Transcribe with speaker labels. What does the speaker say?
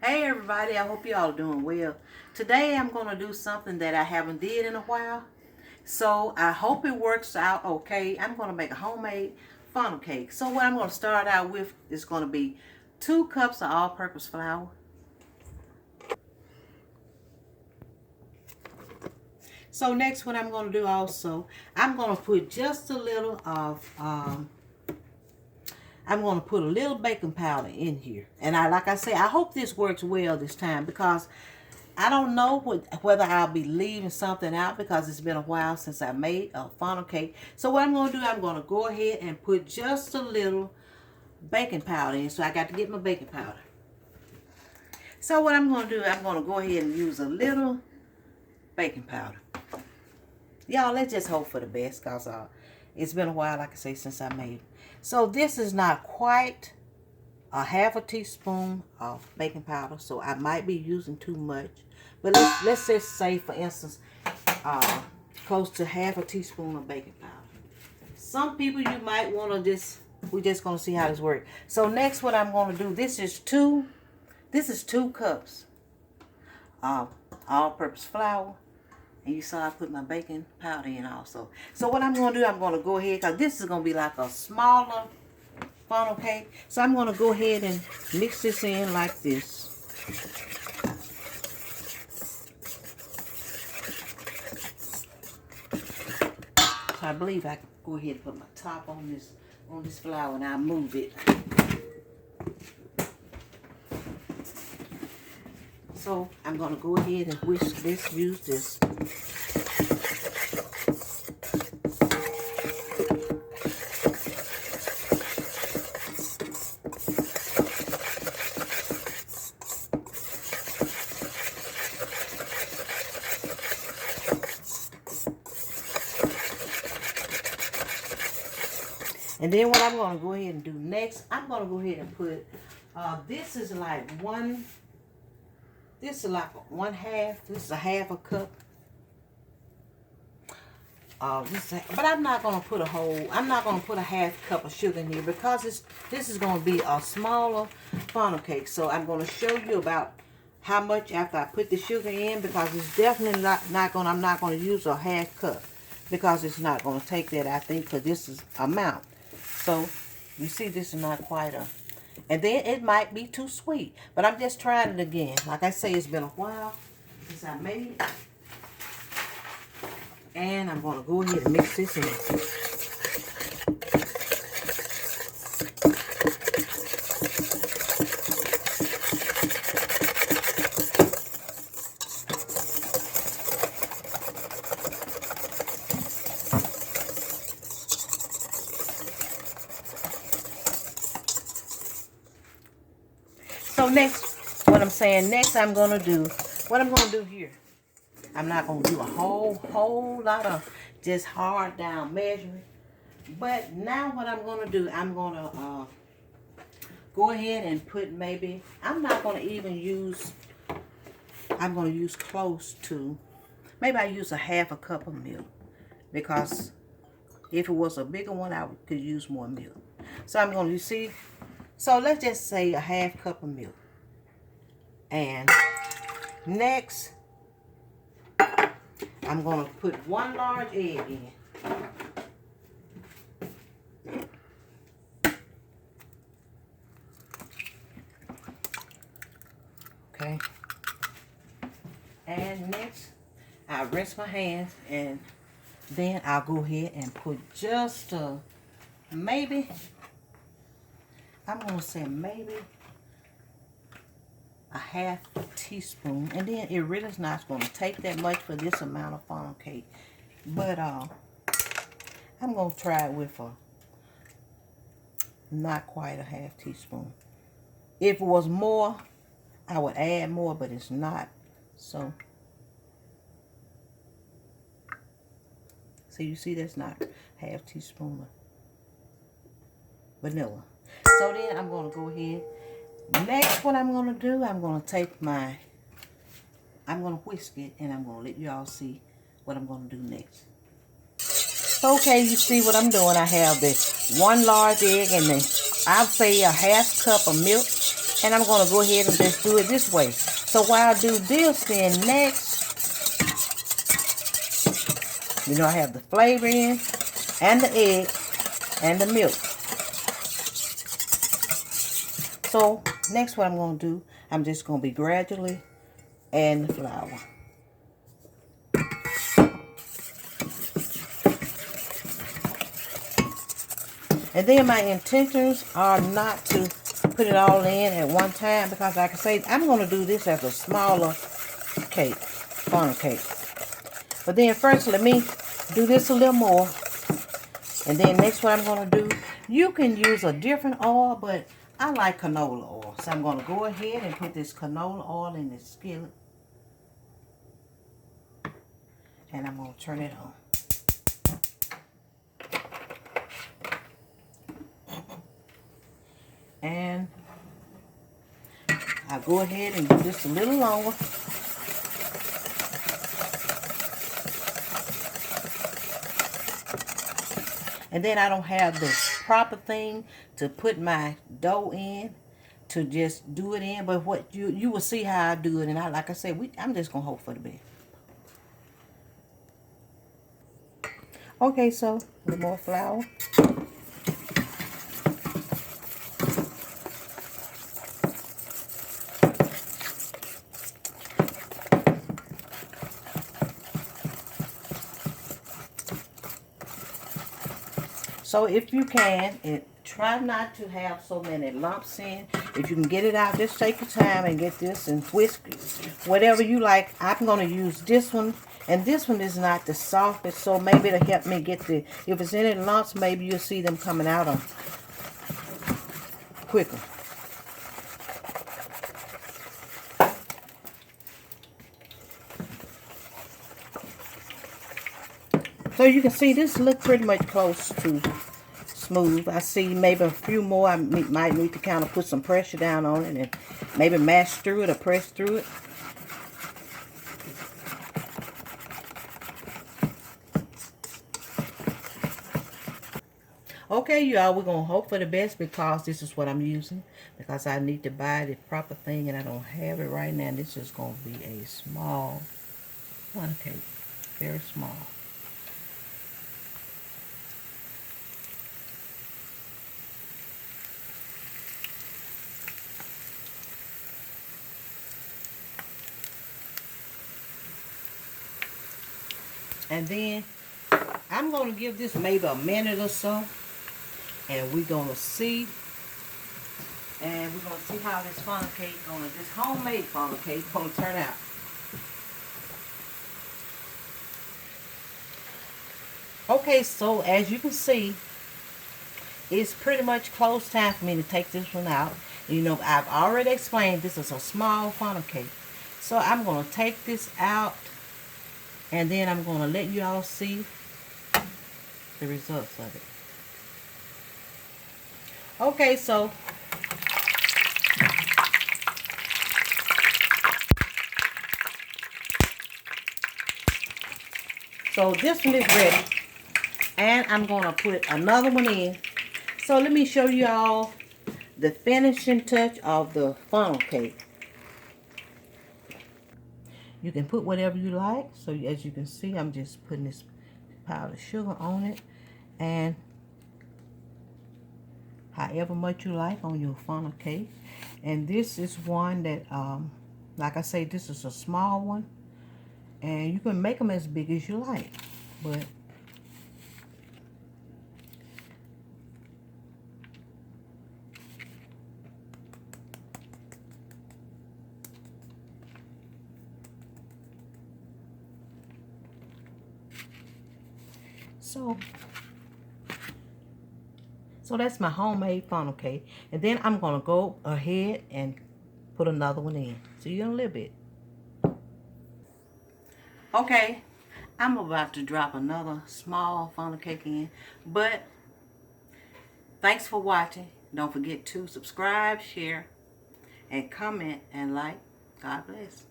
Speaker 1: Hey everybody, I hope you all are doing well. Today I'm going to do something that I haven't did in a while. So I hope it works out okay. I'm going to make a homemade funnel cake. So what I'm going to start out with is going to be 2 cups of all-purpose flour. So next what I'm going to do also, I'm going to put just a little of I'm going to put a little baking powder in here. And like I say, I hope this works well this time because I don't know whether I'll be leaving something out because it's been a while since I made a funnel cake. So what I'm going to do, I'm going to go ahead and put just a little baking powder in. So I got to get my baking powder. So what I'm going to do, I'm going to go ahead and use a little baking powder. Y'all, let's just hope for the best because it's been a while, like I say, since I made it. So this is not quite a half a teaspoon of baking powder, so I might be using too much. But let's just say, for instance, close to half a teaspoon of baking powder. Some people you might want to we're just going to see how this works. So next what I'm going to do, this is 2 cups of all-purpose flour. And you saw I put my baking powder in also. So what I'm going to do, I'm going to go ahead, because this is going to be like a smaller funnel cake. So I'm going to go ahead and mix this in like this. So I believe I can go ahead and put my top on this flour and I'll move it. So I'm going to go ahead and whisk this, use this. And then what I'm going to go ahead and do next, I'm going to go ahead and put, this is like a half a cup. But I'm not going to put a half cup of sugar in here because this is going to be a smaller funnel cake. So I'm going to show you about how much after I put the sugar in, because it's definitely I'm not going to use a half cup because it's not going to take that, I think, for this is amount. So you see this is not quite and then it might be too sweet, but I'm just trying it again. Like I say, it's been a while since I made it. And I'm going to go ahead and mix this in. So next, what I'm going to do here, I'm not going to do a whole lot of just hard down measuring. But now what I'm going to do, I'm going to go ahead and put maybe, I'm going to use close to, maybe I use a half a cup of milk. Because if it was a bigger one, I could use more milk. So I'm going to, see, so let's just say a half cup of milk. And next, I'm going to put 1 large egg in. Okay. And next, I rinse my hands, and then I'll go ahead and put just maybe, I'm going to say maybe a half teaspoon, and then it really is not going to take that much for this amount of funnel cake. But I'm going to try it with not quite a half teaspoon. If it was more, I would add more, but it's not. So you see that's not half teaspoon of vanilla. So then I'm going to go ahead. Next, what I'm going to do, I'm going to take I'm going to whisk it, and I'm going to let you all see what I'm going to do next. Okay, you see what I'm doing. I have the 1 large egg and I'd say a half cup of milk. And I'm going to go ahead and just do it this way. So while I do this, then next, you know, I have the flavor in, and the egg, and the milk. So next what I'm going to do, I'm just going to be gradually adding the flour. And then my intentions are not to put it all in at one time, because like I say, I'm going to do this as a smaller cake, funnel cake. But then first, let me do this a little more. And then next what I'm going to do, you can use a different oil, but I like canola oil. So I'm going to go ahead and put this canola oil in this skillet. And I'm going to turn it on. And I'll go ahead and do this a little longer. And then I don't have the proper thing to put my dough in, to just do it in. But what you will see how I do it. And like I said, I'm just going to hope for the best. Okay, so a little more flour. So if you can, try not to have so many lumps in. If you can get it out, just take your time and get this and whisk it. Whatever you like. I'm going to use this one. And this one is not the softest, so maybe it'll help me get the, if it's any lumps, maybe you'll see them coming out of quicker. So you can see this look pretty much close to smooth. I see maybe a few more. I might need to kind of put some pressure down on it and maybe mash through it or press through it. Okay, y'all, we're going to hope for the best, because this is what I'm using. Because I need to buy the proper thing and I don't have it right now. This is going to be a small funnel cake. Very small. And then I'm going to give this maybe a minute or so. And we're going to see. And we're going to see how this funnel cake, this homemade funnel cake, going to turn out. Okay, so as you can see, it's pretty much close time for me to take this one out. You know, I've already explained this is a small funnel cake. So I'm going to take this out. And then I'm going to let you all see the results of it. Okay, so this one is ready. And I'm going to put another one in. So let me show you all the finishing touch of the funnel cake. You can put whatever you like. So as you can see, I'm just putting this powdered sugar on it. And however much you like on your funnel cake. And this is one that, like I say, this is a small one. And you can make them as big as you like. But so that's my homemade funnel cake. And then I'm going to go ahead and put another one in. See you in a little bit. Okay, I'm about to drop another small funnel cake in. But thanks for watching. Don't forget to subscribe, share, and comment, and like. God bless.